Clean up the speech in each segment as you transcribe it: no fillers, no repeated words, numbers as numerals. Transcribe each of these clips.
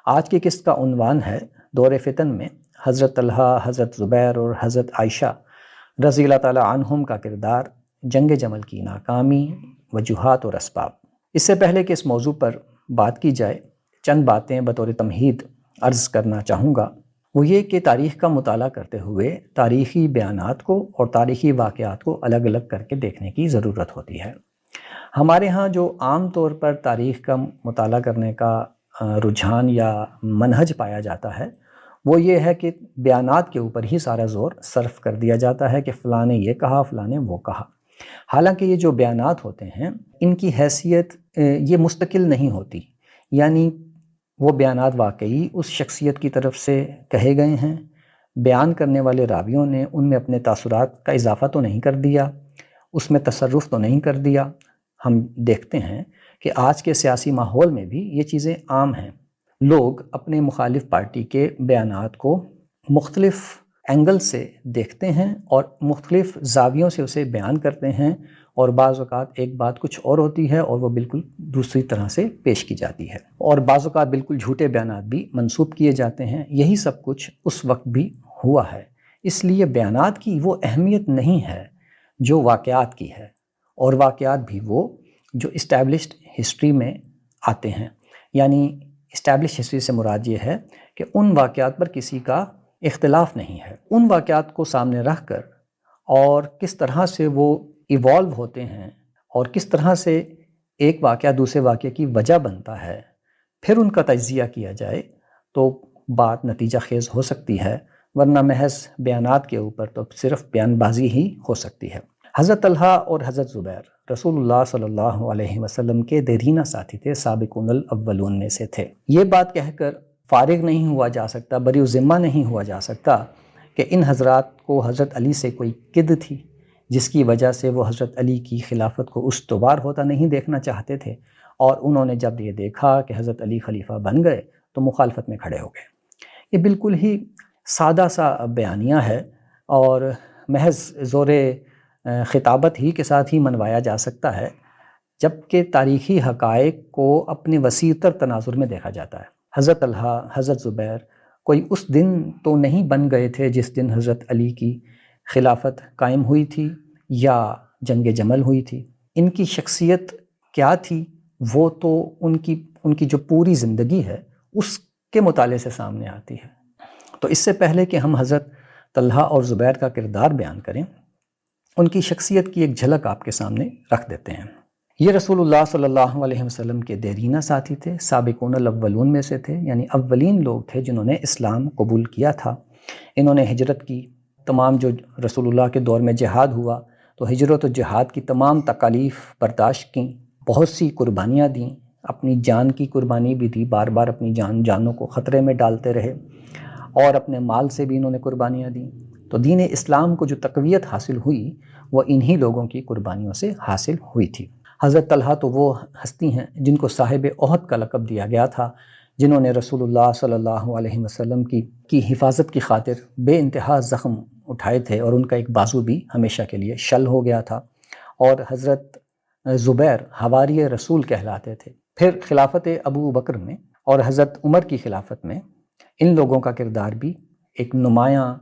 آج کی قسط کا عنوان ہے دور فتن میں حضرت طلحہ، حضرت زبیر اور حضرت عائشہ رضی اللہ تعالی عنہم کا کردار، جنگ جمل کی ناکامی، وجوہات اور اسباب۔ اس سے پہلے کہ اس موضوع پر بات کی جائے، چند باتیں بطور تمہید عرض کرنا چاہوں گا۔ وہ یہ کہ تاریخ کا مطالعہ کرتے ہوئے تاریخی بیانات کو اور تاریخی واقعات کو الگ الگ کر کے دیکھنے کی ضرورت ہوتی ہے۔ ہمارے ہاں جو عام طور پر تاریخ کا مطالعہ کرنے کا رجحان یا منہج پایا جاتا ہے، وہ یہ ہے کہ بیانات کے اوپر ہی سارا زور صرف کر دیا جاتا ہے کہ فلاں نے یہ کہا، فلاں نے وہ کہا۔ حالانکہ یہ جو بیانات ہوتے ہیں، ان کی حیثیت یہ مستقل نہیں ہوتی، یعنی وہ بیانات واقعی اس شخصیت کی طرف سے کہے گئے ہیں، بیان کرنے والے راویوں نے ان میں اپنے تاثرات کا اضافہ تو نہیں کر دیا، اس میں تصرف تو نہیں کر دیا۔ ہم دیکھتے ہیں کہ آج کے سیاسی ماحول میں بھی یہ چیزیں عام ہیں۔ لوگ اپنے مخالف پارٹی کے بیانات کو مختلف اینگل سے دیکھتے ہیں اور مختلف زاویوں سے اسے بیان کرتے ہیں، اور بعض اوقات ایک بات کچھ اور ہوتی ہے اور وہ بالکل دوسری طرح سے پیش کی جاتی ہے، اور بعض اوقات بالکل جھوٹے بیانات بھی منسوب کیے جاتے ہیں۔ یہی سب کچھ اس وقت بھی ہوا ہے۔ اس لیے بیانات کی وہ اہمیت نہیں ہے جو واقعات کی ہے، اور واقعات بھی وہ جو اسٹیبلشڈ ہسٹری میں آتے ہیں۔ یعنی اسٹیبلش ہسٹری سے مراد یہ ہے کہ ان واقعات پر کسی کا اختلاف نہیں ہے۔ ان واقعات کو سامنے رکھ کر اور کس طرح سے وہ ایوالو ہوتے ہیں اور کس طرح سے ایک واقعہ دوسرے واقعے کی وجہ بنتا ہے، پھر ان کا تجزیہ کیا جائے تو بات نتیجہ خیز ہو سکتی ہے، ورنہ محض بیانات کے اوپر تو صرف بیان بازی ہی ہو سکتی ہے۔ حضرت طلحہ اور حضرت زبیر رسول اللہ صلی اللہ علیہ وسلم کے دیرینہ ساتھی تھے، سابقون الاولون میں سے تھے۔ یہ بات کہہ کر فارغ نہیں ہوا جا سکتا، بری ذمہ نہیں ہوا جا سکتا کہ ان حضرات کو حضرت علی سے کوئی قد تھی، جس کی وجہ سے وہ حضرت علی کی خلافت کو استوار ہوتا نہیں دیکھنا چاہتے تھے، اور انہوں نے جب یہ دیکھا کہ حضرت علی خلیفہ بن گئے تو مخالفت میں کھڑے ہو گئے۔ یہ بالکل ہی سادہ سا بیانیہ ہے، اور محض زور خطابت ہی کے ساتھ ہی منوایا جا سکتا ہے، جبکہ تاریخی حقائق کو اپنے وسیع تر تناظر میں دیکھا جاتا ہے۔ حضرت طلحہ، حضرت زبیر کوئی اس دن تو نہیں بن گئے تھے جس دن حضرت علی کی خلافت قائم ہوئی تھی یا جنگ جمل ہوئی تھی۔ ان کی شخصیت کیا تھی وہ تو ان کی جو پوری زندگی ہے اس کے مطالعے سے سامنے آتی ہے۔ تو اس سے پہلے کہ ہم حضرت طلحہ اور زبیر کا کردار بیان کریں، ان کی شخصیت کی ایک جھلک آپ کے سامنے رکھ دیتے ہیں۔ یہ رسول اللہ صلی اللہ علیہ وسلم کے دیرینہ ساتھی تھے، سابقون الاولون میں سے تھے، یعنی اولین لوگ تھے جنہوں نے اسلام قبول کیا تھا۔ انہوں نے ہجرت کی، تمام جو رسول اللہ کے دور میں جہاد ہوا تو ہجرت و جہاد کی تمام تکالیف برداشت کیں، بہت سی قربانیاں دیں، اپنی جان کی قربانی بھی دی، بار بار اپنی جانوں کو خطرے میں ڈالتے رہے، اور اپنے مال سے بھی انہوں نے قربانیاں دیں۔ تو دین اسلام کو جو تقویت حاصل ہوئی وہ انہی لوگوں کی قربانیوں سے حاصل ہوئی تھی۔ حضرت طلحہ تو وہ ہستی ہیں جن کو صاحب احد کا لقب دیا گیا تھا، جنہوں نے رسول اللہ صلی اللہ علیہ وسلم کی حفاظت کی خاطر بے انتہا زخم اٹھائے تھے، اور ان کا ایک بازو بھی ہمیشہ کے لیے شل ہو گیا تھا۔ اور حضرت زبیر حواری رسول کہلاتے تھے۔ پھر خلافت ابو بکر میں اور حضرت عمر کی خلافت میں ان لوگوں کا کردار بھی ایک نمایاں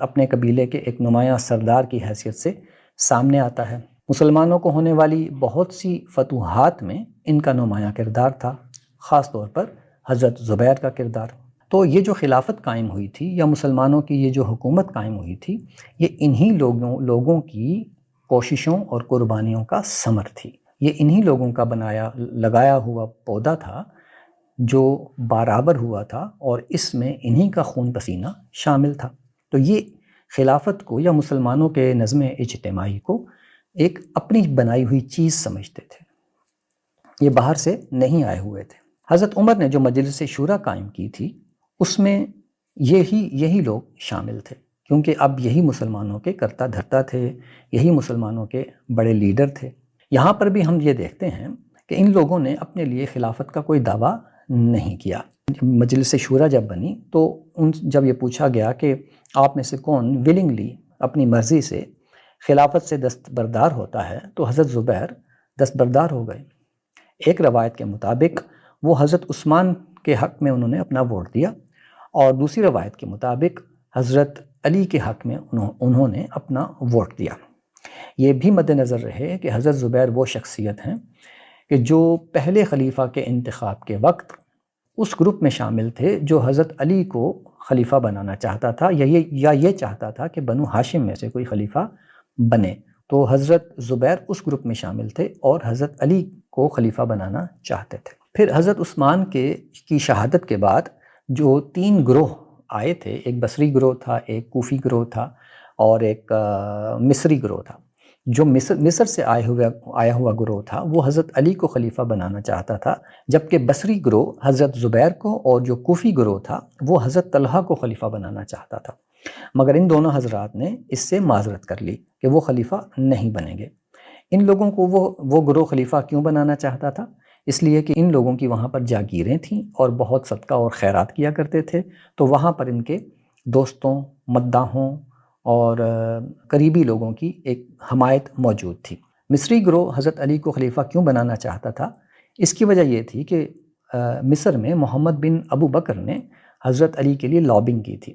اپنے قبیلے کے ایک نمایاں سردار کی حیثیت سے سامنے آتا ہے۔ مسلمانوں کو ہونے والی بہت سی فتوحات میں ان کا نمایاں کردار تھا، خاص طور پر حضرت زبیر کا کردار۔ تو یہ جو خلافت قائم ہوئی تھی یا مسلمانوں کی یہ جو حکومت قائم ہوئی تھی، یہ انہی لوگوں کی کوششوں اور قربانیوں کا ثمر تھی۔ یہ انہی لوگوں کا لگایا ہوا پودا تھا جو برابر ہوا تھا، اور اس میں انہی کا خون پسینہ شامل تھا۔ تو یہ خلافت کو یا مسلمانوں کے نظم اجتماعی کو ایک اپنی بنائی ہوئی چیز سمجھتے تھے، یہ باہر سے نہیں آئے ہوئے تھے۔ حضرت عمر نے جو مجلس شورا قائم کی تھی، اس میں یہی لوگ شامل تھے، کیونکہ اب یہی مسلمانوں کے کرتا دھرتا تھے، یہی مسلمانوں کے بڑے لیڈر تھے۔ یہاں پر بھی ہم یہ دیکھتے ہیں کہ ان لوگوں نے اپنے لیے خلافت کا کوئی دعویٰ نہیں کیا۔ مجلس شورا جب بنی تو جب یہ پوچھا گیا کہ آپ میں سے کون ولنگلی اپنی مرضی سے خلافت سے دستبردار ہوتا ہے، تو حضرت زبیر دستبردار ہو گئے۔ ایک روایت کے مطابق وہ حضرت عثمان کے حق میں انہوں نے اپنا ووٹ دیا، اور دوسری روایت کے مطابق حضرت علی کے حق میں انہوں نے اپنا ووٹ دیا۔ یہ بھی مد نظر رہے کہ حضرت زبیر وہ شخصیت ہیں کہ جو پہلے خلیفہ کے انتخاب کے وقت اس گروپ میں شامل تھے جو حضرت علی کو خلیفہ بنانا چاہتا تھا، یا یہ چاہتا تھا کہ بنو ہاشم میں سے کوئی خلیفہ بنے۔ تو حضرت زبیر اس گروپ میں شامل تھے اور حضرت علی کو خلیفہ بنانا چاہتے تھے۔ پھر حضرت عثمان کی شہادت کے بعد جو 3 گروہ آئے تھے، ایک بصری گروہ تھا، ایک کوفی گروہ تھا، اور ایک مصری گروہ تھا۔ جو مصر سے آیا ہوا گروہ تھا وہ حضرت علی کو خلیفہ بنانا چاہتا تھا، جبکہ بصری گروہ حضرت زبیر کو، اور جو کوفی گروہ تھا وہ حضرت طلحہ کو خلیفہ بنانا چاہتا تھا۔ مگر ان دونوں حضرات نے اس سے معذرت کر لی کہ وہ خلیفہ نہیں بنیں گے۔ ان لوگوں کو وہ گروہ خلیفہ کیوں بنانا چاہتا تھا؟ اس لیے کہ ان لوگوں کی وہاں پر جاگیریں تھیں اور بہت صدقہ اور خیرات کیا کرتے تھے، تو وہاں پر ان کے دوستوں، مداحوں اور قریبی لوگوں کی ایک حمایت موجود تھی۔ مصری گروہ حضرت علی کو خلیفہ کیوں بنانا چاہتا تھا؟ اس کی وجہ یہ تھی کہ مصر میں محمد بن ابو بکر نے حضرت علی کے لیے لابنگ کی تھی۔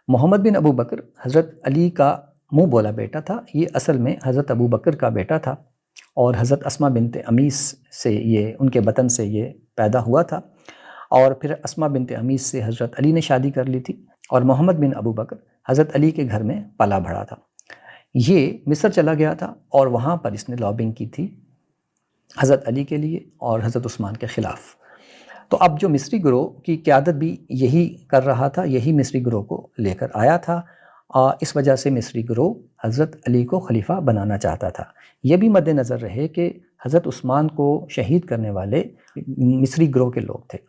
محمد بن ابو بکر حضرت علی کا منہ بولا بیٹا تھا، یہ اصل میں حضرت ابو بکر کا بیٹا تھا، اور حضرت اسماء بنت امیس سے ان کے بطن سے یہ پیدا ہوا تھا، اور پھر اسماء بنت امیس سے حضرت علی نے شادی کر لی تھی، اور محمد بن ابو بکر حضرت علی کے گھر میں پلا بڑھا تھا۔ یہ مصر چلا گیا تھا اور وہاں پر اس نے لابنگ کی تھی حضرت علی کے لیے اور حضرت عثمان کے خلاف۔ تو اب جو مصری گروہ کی قیادت بھی یہی کر رہا تھا، یہی مصری گروہ کو لے کر آیا تھا، اس وجہ سے مصری گروہ حضرت علی کو خلیفہ بنانا چاہتا تھا۔ یہ بھی مد نظر رہے کہ حضرت عثمان کو شہید کرنے والے مصری گروہ کے لوگ تھے،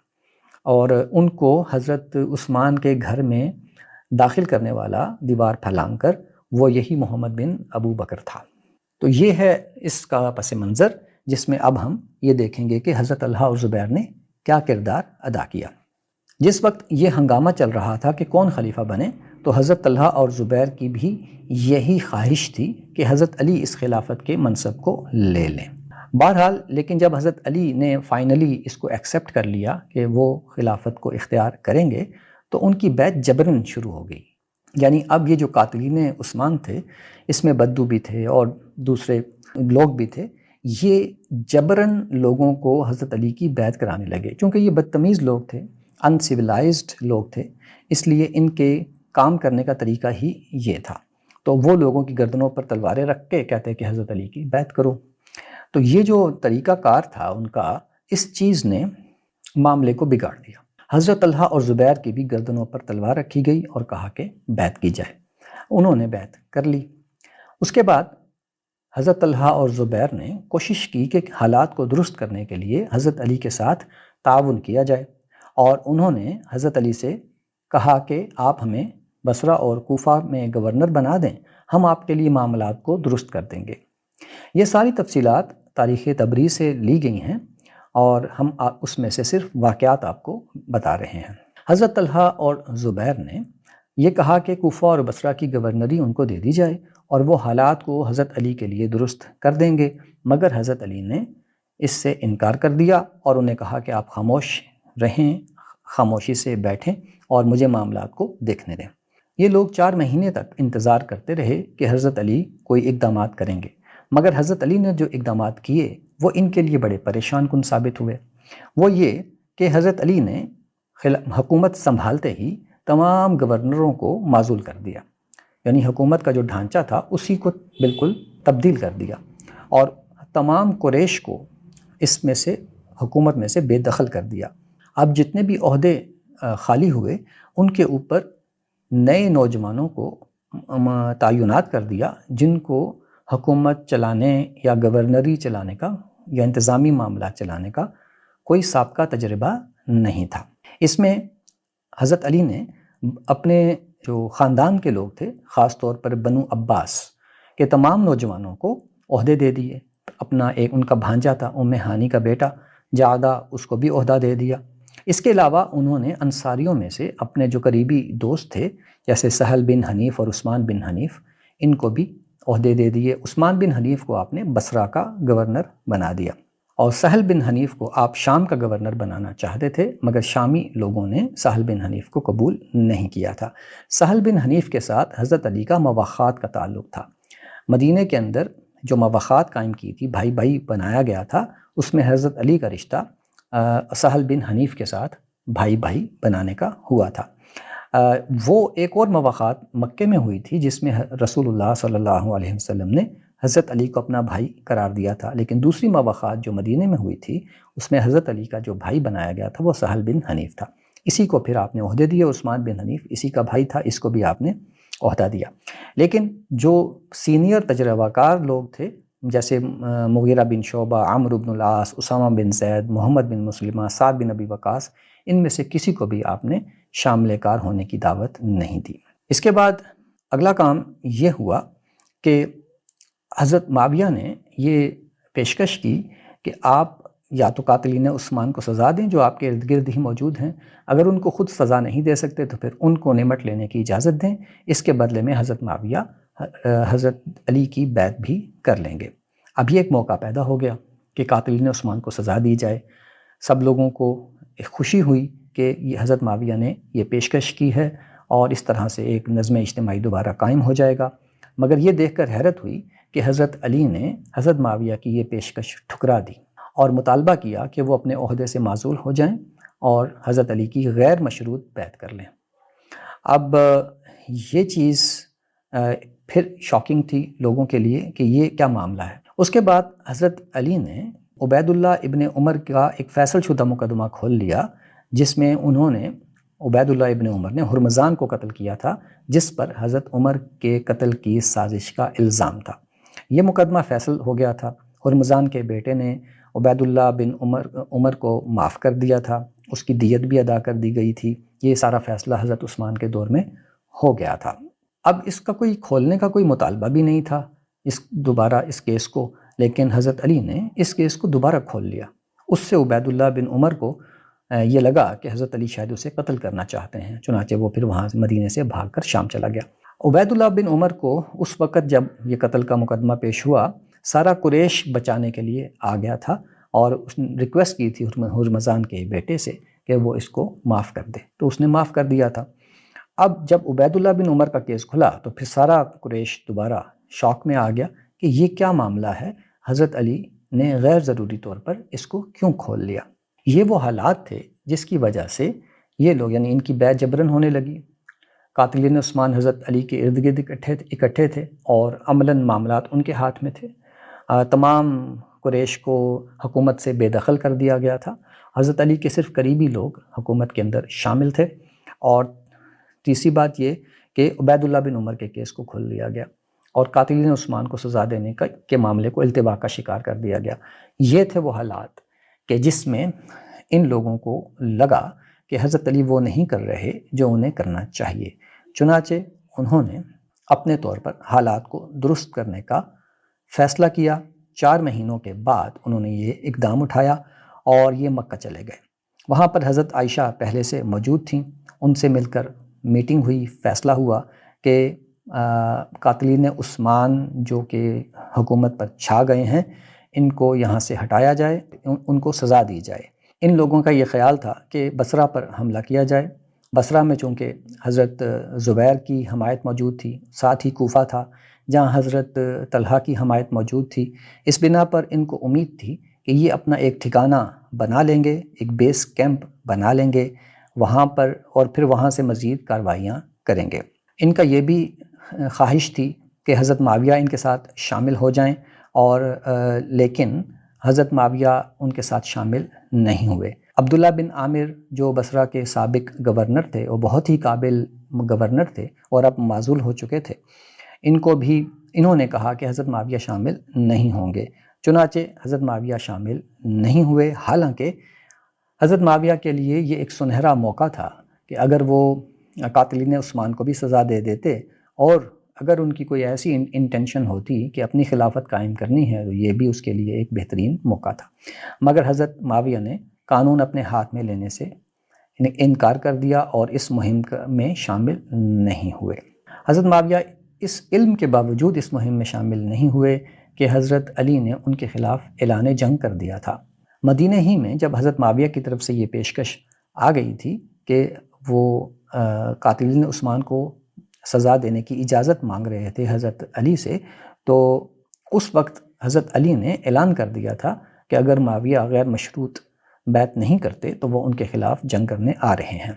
اور ان کو حضرت عثمان کے گھر میں داخل کرنے والا دیوار پھلانگ کر وہ یہی محمد بن ابو بکر تھا۔ تو یہ ہے اس کا پس منظر، جس میں اب ہم یہ دیکھیں گے کہ حضرت طلحہ اور زبیر نے کیا کردار ادا کیا۔ جس وقت یہ ہنگامہ چل رہا تھا کہ کون خلیفہ بنے، تو حضرت طلحہ اور زبیر کی بھی یہی خواہش تھی کہ حضرت علی اس خلافت کے منصب کو لے لیں۔ بہرحال لیکن جب حضرت علی نے فائنلی اس کو ایکسیپٹ کر لیا کہ وہ خلافت کو اختیار کریں گے، تو ان کی بیعت جبراً شروع ہو گئی۔ یعنی اب یہ جو قاتلین عثمان تھے، اس میں بدو بھی تھے اور دوسرے لوگ بھی تھے، یہ جبراً لوگوں کو حضرت علی کی بیعت کرانے لگے، چونکہ یہ بدتمیز لوگ تھے، ان سویلائزڈ لوگ تھے، اس لیے ان کے کام کرنے کا طریقہ ہی یہ تھا۔ تو وہ لوگوں کی گردنوں پر تلواریں رکھ کے کہتے کہ حضرت علی کی بیعت کرو۔ تو یہ جو طریقہ کار تھا ان کا، اس چیز نے معاملے کو بگاڑ دیا۔ حضرت طلحہ اور زبیر کی بھی گردنوں پر تلوار رکھی گئی اور کہا کہ بیعت کی جائے۔ انہوں نے بیعت کر لی۔ اس کے بعد حضرت طلحہ اور زبیر نے کوشش کی کہ حالات کو درست کرنے کے لیے حضرت علی کے ساتھ تعاون کیا جائے، اور انہوں نے حضرت علی سے کہا کہ آپ ہمیں بصرہ اور کوفہ میں گورنر بنا دیں، ہم آپ کے لیے معاملات کو درست کر دیں گے۔ یہ ساری تفصیلات تاریخ طبری سے لی گئی ہیں، اور ہم اس میں سے صرف واقعات آپ کو بتا رہے ہیں۔ حضرت طلحہ اور زبیر نے یہ کہا کہ کوفہ اور بصرہ کی گورنری ان کو دے دی جائے، اور وہ حالات کو حضرت علی کے لیے درست کر دیں گے، مگر حضرت علی نے اس سے انکار کر دیا اور انہیں کہا کہ آپ خاموش رہیں، خاموشی سے بیٹھیں اور مجھے معاملات کو دیکھنے دیں۔ یہ لوگ 4 مہینے تک انتظار کرتے رہے کہ حضرت علی کوئی اقدامات کریں گے، مگر حضرت علی نے جو اقدامات کیے وہ ان کے لیے بڑے پریشان کن ثابت ہوئے۔ وہ یہ کہ حضرت علی نے حکومت سنبھالتے ہی تمام گورنروں کو معزول کر دیا، یعنی حکومت کا جو ڈھانچہ تھا اسی کو بالکل تبدیل کر دیا، اور تمام قریش کو اس میں سے حکومت میں سے بے دخل کر دیا۔ اب جتنے بھی عہدے خالی ہوئے ان کے اوپر نئے نوجوانوں کو تعینات کر دیا، جن کو حکومت چلانے یا گورنری چلانے کا یا انتظامی معاملات چلانے کا کوئی سابقہ تجربہ نہیں تھا۔ اس میں حضرت علی نے اپنے جو خاندان کے لوگ تھے، خاص طور پر بنو عباس کے تمام نوجوانوں کو عہدے دے دیے۔ اپنا ایک ان کا بھانجا تھا ام ہانی کا بیٹا جعدہ، اس کو بھی عہدہ دے دیا۔ اس کے علاوہ انہوں نے انصاریوں میں سے اپنے جو قریبی دوست تھے، جیسے سہل بن حنیف اور عثمان بن حنیف، ان کو بھی عہدے دے دیے۔ عثمان بن حنیف کو آپ نے بصرہ کا گورنر بنا دیا، اور سہل بن حنیف کو آپ شام کا گورنر بنانا چاہتے تھے، مگر شامی لوگوں نے سہل بن حنیف کو قبول نہیں کیا تھا۔ سہل بن حنیف کے ساتھ حضرت علی کا مواخات کا تعلق تھا۔ مدینہ کے اندر جو مواخات قائم کی تھی، بھائی بھائی بنایا گیا تھا، اس میں حضرت علی کا رشتہ سہل بن حنیف کے ساتھ بھائی بھائی بنانے کا ہوا تھا۔ وہ ایک اور مواخات مکے میں ہوئی تھی جس میں رسول اللہ صلی اللہ علیہ وسلم نے حضرت علی کو اپنا بھائی قرار دیا تھا، لیکن دوسری مواخات جو مدینہ میں ہوئی تھی اس میں حضرت علی کا جو بھائی بنایا گیا تھا وہ سہل بن حنیف تھا۔ اسی کو پھر آپ نے عہدے دیے، عثمان بن حنیف اسی کا بھائی تھا، اس کو بھی آپ نے عہدہ دیا۔ لیکن جو سینئر تجربہ کار لوگ تھے جیسے مغیرہ بن شعبہ، عمرو بن العاص، اسامہ بن زید، محمد بن مسلمہ، سعد بن ابی وقاص، ان میں سے کسی کو بھی آپ نے شامل کار ہونے کی دعوت نہیں دی۔ اس کے بعد اگلا کام یہ ہوا کہ حضرت معاویہ نے یہ پیشکش کی کہ آپ یا تو قاتلین عثمان کو سزا دیں جو آپ کے ارد گرد ہی موجود ہیں، اگر ان کو خود سزا نہیں دے سکتے تو پھر ان کو نمٹ لینے کی اجازت دیں، اس کے بدلے میں حضرت معاویہ حضرت علی کی بیعت بھی کر لیں گے۔ اب یہ ایک موقع پیدا ہو گیا کہ قاتلین عثمان کو سزا دی جائے۔ سب لوگوں کو خوشی ہوئی کہ یہ حضرت معاویہ نے یہ پیشکش کی ہے اور اس طرح سے ایک نظم اجتماعی دوبارہ قائم ہو جائے گا، مگر یہ دیکھ کر حیرت ہوئی کہ حضرت علی نے حضرت معاویہ کی یہ پیشکش ٹھکرا دی اور مطالبہ کیا کہ وہ اپنے عہدے سے معزول ہو جائیں اور حضرت علی کی غیر مشروط بیعت کر لیں۔ اب یہ چیز پھر شاکنگ تھی لوگوں کے لیے کہ یہ کیا معاملہ ہے۔ اس کے بعد حضرت علی نے عبید اللہ ابن عمر کا ایک فیصل شدہ مقدمہ کھول لیا جس میں انہوں نے عبید اللہ ابن عمر نے ہرمزان کو قتل کیا تھا، جس پر حضرت عمر کے قتل کی سازش کا الزام تھا۔ یہ مقدمہ فیصل ہو گیا تھا۔ ہرمزان کے بیٹے نے عبید اللہ بن عمر کو معاف کر دیا تھا، اس کی دیت بھی ادا کر دی گئی تھی۔ یہ سارا فیصلہ حضرت عثمان کے دور میں ہو گیا تھا۔ اب اس کا کوئی کھولنے کا کوئی مطالبہ بھی نہیں تھا دوبارہ اس کیس کو، لیکن حضرت علی نے اس کیس کو دوبارہ کھول لیا۔ اس سے عبید اللہ بن عمر کو یہ لگا کہ حضرت علی شاید اسے قتل کرنا چاہتے ہیں، چنانچہ وہ پھر وہاں مدینے سے بھاگ کر شام چلا گیا۔ عبید اللہ بن عمر کو اس وقت جب یہ قتل کا مقدمہ پیش ہوا، سارا قریش بچانے کے لیے آ گیا تھا اور اس نے ریکویسٹ کی تھی ہرمزان کے بیٹے سے کہ وہ اس کو معاف کر دے، تو اس نے معاف کر دیا تھا۔ اب جب عبید اللہ بن عمر کا کیس کھلا تو پھر سارا قریش دوبارہ شوق میں آ گیا کہ یہ کیا معاملہ ہے، حضرت علی نے غیر ضروری طور پر اس کو کیوں کھول لیا۔ یہ وہ حالات تھے جس کی وجہ سے یہ لوگ یعنی ان کی بیعت جبراً ہونے لگی۔ قاتلین عثمان حضرت علی کے ارد گرد اکٹھے تھے اور عملاً معاملات ان کے ہاتھ میں تھے۔ تمام قریش کو حکومت سے بے دخل کر دیا گیا تھا۔ حضرت علی کے صرف قریبی لوگ حکومت کے اندر شامل تھے، اور تیسری بات یہ کہ عبید اللہ بن عمر کے کیس کو کھول لیا گیا اور قاتلین عثمان کو سزا دینے کے معاملے کو التوا کا شکار کر دیا گیا۔ یہ تھے وہ حالات کہ جس میں ان لوگوں کو لگا کہ حضرت علی وہ نہیں کر رہے جو انہیں کرنا چاہیے، چنانچہ انہوں نے اپنے طور پر حالات کو درست کرنے کا فیصلہ کیا۔ 4 مہینوں کے بعد انہوں نے یہ اقدام اٹھایا اور یہ مکہ چلے گئے۔ وہاں پر حضرت عائشہ پہلے سے موجود تھیں، ان سے مل کر میٹنگ ہوئی، فیصلہ ہوا کہ قاتلین عثمان جو کہ حکومت پر چھا گئے ہیں ان کو یہاں سے ہٹایا جائے، ان کو سزا دی جائے۔ ان لوگوں کا یہ خیال تھا کہ بصرہ پر حملہ کیا جائے۔ بصرہ میں چونکہ حضرت زبیر کی حمایت موجود تھی، ساتھ ہی کوفہ تھا جہاں حضرت طلحہ کی حمایت موجود تھی۔ اس بنا پر ان کو امید تھی کہ یہ اپنا ایک ٹھکانہ بنا لیں گے، ایک بیس کیمپ بنا لیں گے وہاں پر، اور پھر وہاں سے مزید کارروائیاں کریں گے۔ ان کا یہ بھی خواہش تھی کہ حضرت معاویہ ان کے ساتھ شامل ہو جائیں، اور لیکن حضرت معاویہ ان کے ساتھ شامل نہیں ہوئے۔ عبداللہ بن عامر جو بصرہ کے سابق گورنر تھے، وہ بہت ہی قابل گورنر تھے اور اب معزول ہو چکے تھے، ان کو بھی انہوں نے کہا کہ حضرت معاویہ شامل نہیں ہوں گے، چنانچہ حضرت معاویہ شامل نہیں ہوئے۔ حالانکہ حضرت معاویہ کے لیے یہ ایک سنہرا موقع تھا کہ اگر وہ قاتلین عثمان کو بھی سزا دے دیتے اور اگر ان کی کوئی ایسی انٹینشن ہوتی کہ اپنی خلافت قائم کرنی ہے تو یہ بھی اس کے لیے ایک بہترین موقع تھا، مگر حضرت معاویہ نے قانون اپنے ہاتھ میں لینے سے انکار کر دیا اور اس مہم میں شامل نہیں ہوئے۔ حضرت معاویہ اس علم کے باوجود اس مہم میں شامل نہیں ہوئے کہ حضرت علی نے ان کے خلاف اعلان جنگ کر دیا تھا۔ مدینہ ہی میں جب حضرت معاویہ کی طرف سے یہ پیشکش آ گئی تھی کہ وہ قاتلین عثمان کو سزا دینے کی اجازت مانگ رہے تھے حضرت علی سے، تو اس وقت حضرت علی نے اعلان کر دیا تھا کہ اگر معاویہ غیر مشروط بیعت نہیں کرتے تو وہ ان کے خلاف جنگ کرنے آ رہے ہیں۔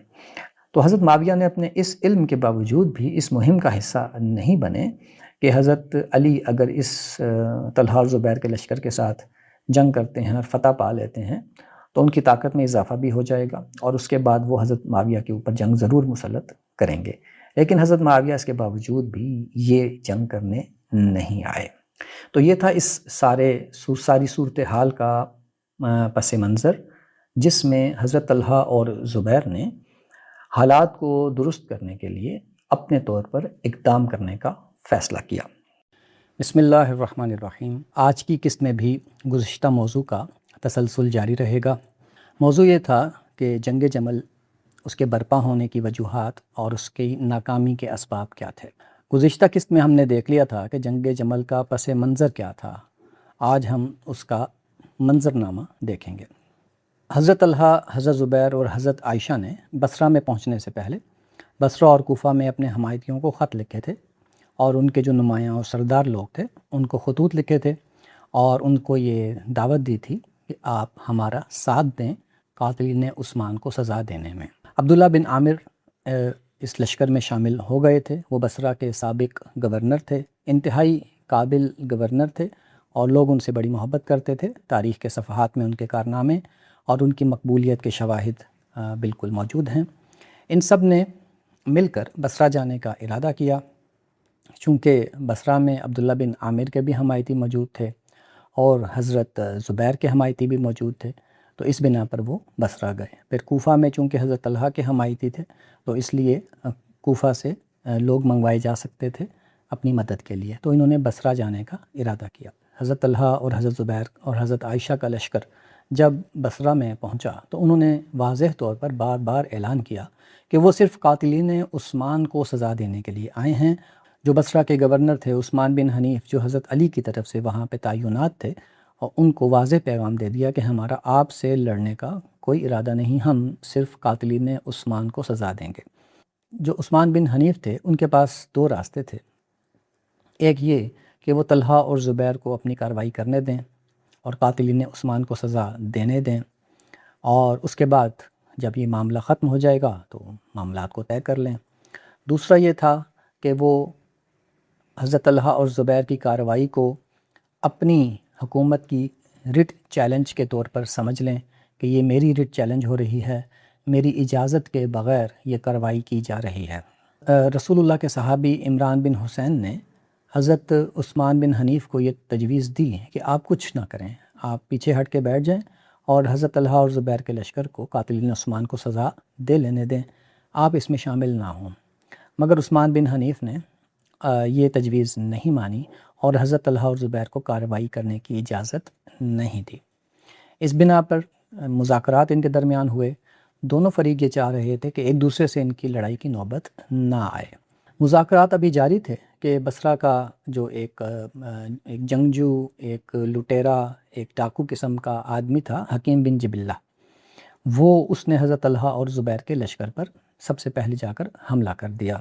تو حضرت معاویہ نے اپنے اس علم کے باوجود بھی اس مہم کا حصہ نہیں بنے کہ حضرت علی اگر اس طلحہ اور زبیر کے لشکر کے ساتھ جنگ کرتے ہیں اور فتح پا لیتے ہیں تو ان کی طاقت میں اضافہ بھی ہو جائے گا، اور اس کے بعد وہ حضرت معاویہ کے اوپر جنگ ضرور مسلط کریں گے۔ لیکن حضرت معاویہ اس کے باوجود بھی یہ جنگ کرنے نہیں آئے۔ تو یہ تھا اس ساری صورتحال کا پس منظر، جس میں حضرت طلحہ اور زبیر نے حالات کو درست کرنے کے لیے اپنے طور پر اقدام کرنے کا فیصلہ کیا۔ بسم اللہ الرحمن الرحیم۔ آج کی قسط میں بھی گزشتہ موضوع کا تسلسل جاری رہے گا۔ موضوع یہ تھا کہ جنگ جمل، اس کے برپا ہونے کی وجوہات اور اس کی ناکامی کے اسباب کیا تھے۔ گزشتہ قسط میں ہم نے دیکھ لیا تھا کہ جنگ جمل کا پس منظر کیا تھا۔ آج ہم اس کا منظرنامہ دیکھیں گے۔ حضرت طلحہ، حضرت زبیر اور حضرت عائشہ نے بصرہ میں پہنچنے سے پہلے بصرہ اور کوفہ میں اپنے حمایتیوں کو خط لکھے تھے، اور ان کے جو نمایاں اور سردار لوگ تھے ان کو خطوط لکھے تھے، اور ان کو یہ دعوت دی تھی کہ آپ ہمارا ساتھ دیں قاتلین عثمان کو سزا دینے میں۔ عبداللہ بن عامر اس لشکر میں شامل ہو گئے تھے۔ وہ بصرہ کے سابق گورنر تھے، انتہائی قابل گورنر تھے، اور لوگ ان سے بڑی محبت کرتے تھے۔ تاریخ کے صفحات میں ان کے کارنامے اور ان کی مقبولیت کے شواہد بالکل موجود ہیں۔ ان سب نے مل کر بصرہ جانے کا ارادہ کیا۔ چونکہ بصرہ میں عبداللہ بن عامر کے بھی حمایتی موجود تھے اور حضرت زبیر کے حمایتی بھی موجود تھے، تو اس بنا پر وہ بصرہ گئے۔ پھر کوفہ میں چونکہ حضرت طلحہ کے حمایتی تھے تو اس لیے کوفہ سے لوگ منگوائے جا سکتے تھے اپنی مدد کے لیے، تو انہوں نے بصرہ جانے کا ارادہ کیا۔ حضرت طلحہ اور حضرت زبیر اور حضرت عائشہ کا لشکر جب بصرہ میں پہنچا تو انہوں نے واضح طور پر بار بار اعلان کیا کہ وہ صرف قاتلین عثمان کو سزا دینے کے لیے آئے ہیں۔ جو بصرہ کے گورنر تھے عثمان بن حنیف، جو حضرت علی کی طرف سے وہاں پہ تعینات تھے، اور ان کو واضح پیغام دے دیا کہ ہمارا آپ سے لڑنے کا کوئی ارادہ نہیں، ہم صرف قاتلین عثمان کو سزا دیں گے۔ جو عثمان بن حنیف تھے ان کے پاس دو راستے تھے، ایک یہ کہ وہ طلحہ اور زبیر کو اپنی کارروائی کرنے دیں اور قاتلین عثمان کو سزا دینے دیں، اور اس کے بعد جب یہ معاملہ ختم ہو جائے گا تو معاملات کو طے کر لیں۔ دوسرا یہ تھا کہ وہ حضرت طلحہ اور زبیر کی کارروائی کو اپنی حکومت کی رٹ چیلنج کے طور پر سمجھ لیں کہ یہ میری رٹ چیلنج ہو رہی ہے، میری اجازت کے بغیر یہ کارروائی کی جا رہی ہے۔ رسول اللہ کے صحابی عمران بن حسین نے حضرت عثمان بن حنیف کو یہ تجویز دی کہ آپ کچھ نہ کریں، آپ پیچھے ہٹ کے بیٹھ جائیں اور حضرت طلحہ اور زبیر کے لشکر کو قاتلین عثمان کو سزا دے لینے دیں، آپ اس میں شامل نہ ہوں۔ مگر عثمان بن حنیف نے یہ تجویز نہیں مانی اور حضرت طلحہ اور زبیر کو کارروائی کرنے کی اجازت نہیں دی۔ اس بنا پر مذاکرات ان کے درمیان ہوئے۔ دونوں فریق یہ چاہ رہے تھے کہ ایک دوسرے سے ان کی لڑائی کی نوبت نہ آئے۔ مذاکرات ابھی جاری تھے کہ بصرہ کا جو ایک جنگجو، ایک لٹیرا، ایک ڈاکو قسم کا آدمی تھا، حکیم بن جبلہ، وہ اس نے حضرت طلحہ اور زبیر کے لشکر پر سب سے پہلے جا کر حملہ کر دیا،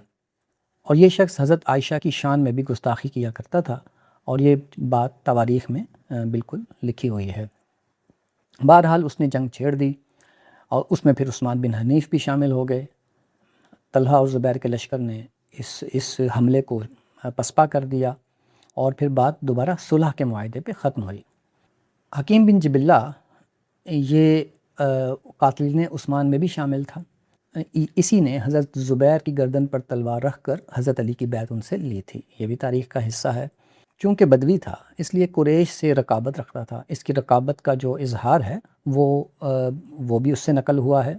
اور یہ شخص حضرت عائشہ کی شان میں بھی گستاخی کیا کرتا تھا، اور یہ بات تواریخ میں بالکل لکھی ہوئی ہے۔ بہرحال اس نے جنگ چھیڑ دی، اور اس میں پھر عثمان بن حنیف بھی شامل ہو گئے۔ طلحہ اور زبیر کے لشکر نے اس حملے کو پسپا کر دیا، اور پھر بات دوبارہ صلح کے معاہدے پہ ختم ہوئی۔ حکیم بن جبلہ یہ قاتلین عثمان میں بھی شامل تھا۔ اسی نے حضرت زبیر کی گردن پر تلوار رکھ کر حضرت علی کی بیعت ان سے لی تھی، یہ بھی تاریخ کا حصہ ہے۔ چونکہ بدوی تھا اس لیے قریش سے رقابت رکھتا تھا، اس کی رقابت کا جو اظہار ہے وہ بھی اس سے نقل ہوا ہے۔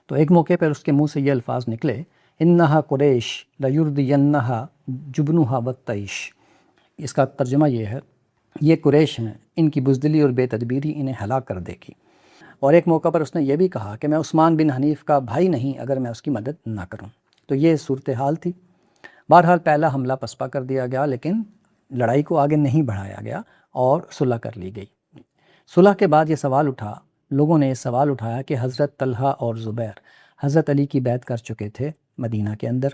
تو ایک موقع پر اس کے منہ سے یہ الفاظ نکلے، انہا قریش لیردینہا جبنہا والطیش۔ اس کا ترجمہ یہ ہے، یہ قریش ہیں، ان کی بزدلی اور بے تدبیری انہیں ہلاک کر دے گی۔ اور ایک موقع پر اس نے یہ بھی کہا کہ میں عثمان بن حنیف کا بھائی نہیں اگر میں اس کی مدد نہ کروں۔ تو یہ صورتحال تھی۔ بہرحال پہلا حملہ پسپا کر دیا گیا، لیکن لڑائی کو آگے نہیں بڑھایا گیا اور صلح کر لی گئی۔ صلح کے بعد یہ سوال اٹھا، لوگوں نے یہ سوال اٹھایا کہ حضرت طلحہ اور زبیر حضرت علی کی بیعت کر چکے تھے مدینہ کے اندر،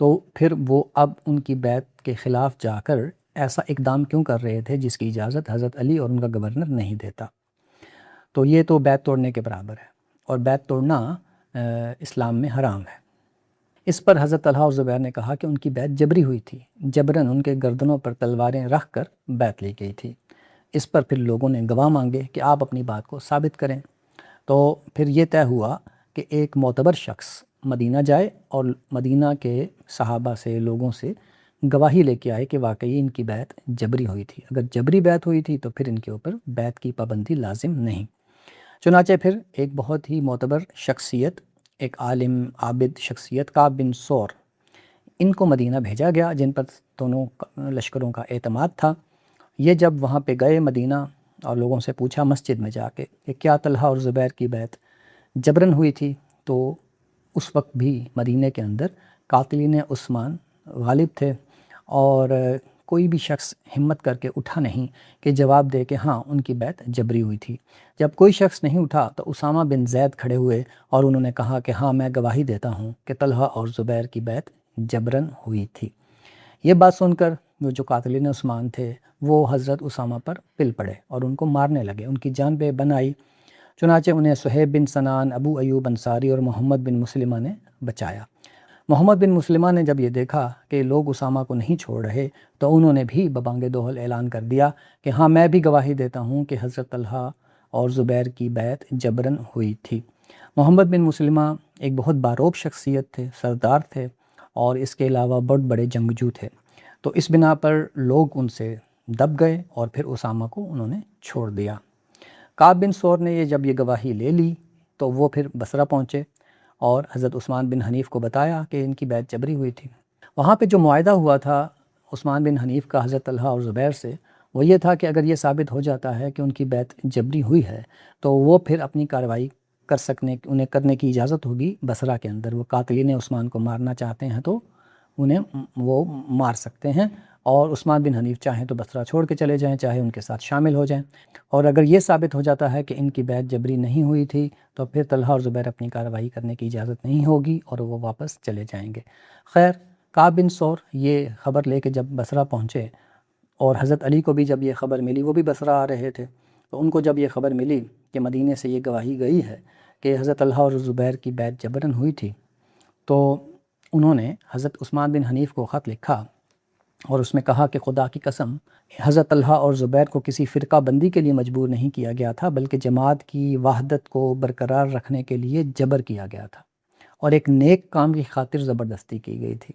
تو پھر وہ اب ان کی بیعت کے خلاف جا کر ایسا اقدام کیوں کر رہے تھے جس کی اجازت حضرت علی اور ان کا گورنر نہیں دیتا؟ تو یہ تو بیعت توڑنے کے برابر ہے، اور بیعت توڑنا اسلام میں حرام ہے۔ اس پر حضرت طلحہ اور زبیر نے کہا کہ ان کی بیعت جبری ہوئی تھی، جبراً ان کے گردنوں پر تلواریں رکھ کر بیعت لی گئی تھی۔ اس پر پھر لوگوں نے گواہ مانگے کہ آپ اپنی بات کو ثابت کریں، تو پھر یہ طے ہوا کہ ایک معتبر شخص مدینہ جائے اور مدینہ کے صحابہ سے، لوگوں سے گواہی لے کے آئے کہ واقعی ان کی بیعت جبری ہوئی تھی۔ اگر جبری بیعت ہوئی تھی تو پھر ان کے اوپر بیعت کی پابندی لازم نہیں۔ چنانچہ پھر ایک بہت ہی معتبر شخصیت، ایک عالم عابد شخصیت کعب بن سور، ان کو مدینہ بھیجا گیا، جن پر دونوں لشکروں کا اعتماد تھا۔ یہ جب وہاں پہ گئے مدینہ اور لوگوں سے پوچھا مسجد میں جا کے کہ کیا طلحہ اور زبیر کی بیعت جبراً ہوئی تھی، تو اس وقت بھی مدینہ کے اندر قاتلین عثمان غالب تھے، اور کوئی بھی شخص ہمت کر کے اٹھا نہیں کہ جواب دے کہ ہاں ان کی بیعت جبری ہوئی تھی۔ جب کوئی شخص نہیں اٹھا تو اسامہ بن زید کھڑے ہوئے اور انہوں نے کہا کہ ہاں میں گواہی دیتا ہوں کہ طلحہ اور زبیر کی بیعت جبراً ہوئی تھی۔ یہ بات سن کر وہ جو قاتلین عثمان تھے وہ حضرت اسامہ پر پل پڑے اور ان کو مارنے لگے، ان کی جان پہ بن آئی۔ چنانچہ انہیں صہیب بن سنان، ابو ایوب انصاری اور محمد بن مسلمہ نے بچایا۔ محمد بن مسلمہ نے جب یہ دیکھا کہ لوگ اسامہ کو نہیں چھوڑ رہے تو انہوں نے بھی ببانگ دوہل اعلان کر دیا کہ ہاں میں بھی گواہی دیتا ہوں کہ حضرت طلحہ اور زبیر کی بیعت جبراً ہوئی تھی۔ محمد بن مسلمہ ایک بہت باروب شخصیت تھے، سردار تھے، اور اس کے علاوہ بہت بڑے جنگجو تھے، تو اس بنا پر لوگ ان سے دب گئے اور پھر اسامہ کو انہوں نے چھوڑ دیا۔ کعب بن سور نے جب یہ گواہی لے لی تو وہ پھر بصرہ پہنچے اور حضرت عثمان بن حنیف کو بتایا کہ ان کی بیعت جبری ہوئی تھی۔ وہاں پہ جو معاہدہ ہوا تھا عثمان بن حنیف کا حضرت طلحہ اور زبیر سے، وہ یہ تھا کہ اگر یہ ثابت ہو جاتا ہے کہ ان کی بیعت جبری ہوئی ہے تو وہ پھر اپنی کارروائی انہیں کرنے کی اجازت ہوگی بصرہ کے اندر۔ وہ قاتلین عثمان کو مارنا چاہتے ہیں تو انہیں وہ مار سکتے ہیں، اور عثمان بن حنیف چاہیں تو بصرہ چھوڑ کے چلے جائیں، چاہے ان کے ساتھ شامل ہو جائیں۔ اور اگر یہ ثابت ہو جاتا ہے کہ ان کی بیعت جبری نہیں ہوئی تھی تو پھر طلحہ اور زبیر اپنی کارروائی کرنے کی اجازت نہیں ہوگی اور وہ واپس چلے جائیں گے۔ خیر، کعب بن سور یہ خبر لے کے جب بصرہ پہنچے، اور حضرت علی کو بھی جب یہ خبر ملی، وہ بھی بصرہ آ رہے تھے، تو ان کو جب یہ خبر ملی کہ مدینے سے یہ گواہی گئی ہے کہ حضرت طلحہ اور زبیر کی بیعت جبراً ہوئی تھی، تو انہوں نے حضرت عثمان بن حنیف کو خط لکھا اور اس میں کہا کہ خدا کی قسم، حضرت طلحہ اور زبیر کو کسی فرقہ بندی کے لیے مجبور نہیں کیا گیا تھا، بلکہ جماعت کی وحدت کو برقرار رکھنے کے لیے جبر کیا گیا تھا، اور ایک نیک کام کی خاطر زبردستی کی گئی تھی۔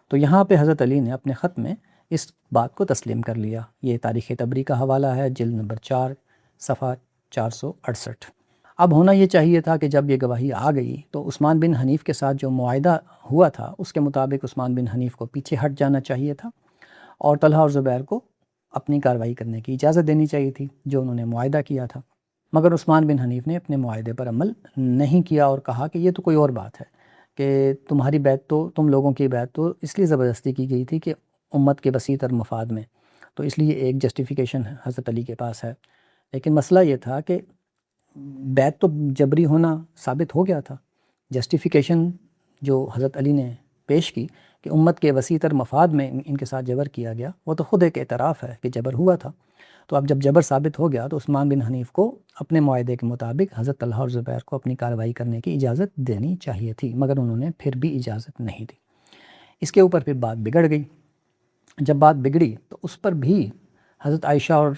تو یہاں پہ حضرت علی نے اپنے خط میں اس بات کو تسلیم کر لیا۔ یہ تاریخ تبری کا حوالہ ہے، جلد نمبر 4، صفحہ 468۔ اب ہونا یہ چاہیے تھا کہ جب یہ گواہی آ گئی تو عثمان بن حنیف کے ساتھ جو معاہدہ ہوا تھا اس کے مطابق عثمان بن حنیف کو پیچھے ہٹ جانا چاہیے تھا، اور طلحہ اور زبیر کو اپنی کارروائی کرنے کی اجازت دینی چاہیے تھی جو انہوں نے معاہدہ کیا تھا۔ مگر عثمان بن حنیف نے اپنے معاہدے پر عمل نہیں کیا اور کہا کہ یہ تو کوئی اور بات ہے، کہ تمہاری بیعت تو، تم لوگوں کی بیعت تو اس لیے زبردستی کی گئی تھی کہ امت کے وسیع تر مفاد میں، تو اس لیے ایک جسٹیفیکیشن حضرت علی کے پاس ہے۔ لیکن مسئلہ یہ تھا کہ بیعت تو جبری ہونا ثابت ہو گیا تھا، جسٹیفیکیشن جو حضرت علی نے پیش کی کہ امت کے وسیع تر مفاد میں ان کے ساتھ جبر کیا گیا، وہ تو خود ایک اعتراف ہے کہ جبر ہوا تھا۔ تو اب جب جبر ثابت ہو گیا تو عثمان بن حنیف کو اپنے معاہدے کے مطابق حضرت طلحہ اور زبیر کو اپنی کارروائی کرنے کی اجازت دینی چاہیے تھی، مگر انہوں نے پھر بھی اجازت نہیں دی۔ اس کے اوپر پھر بات بگڑ گئی۔ جب بات بگڑی تو اس پر بھی حضرت عائشہ اور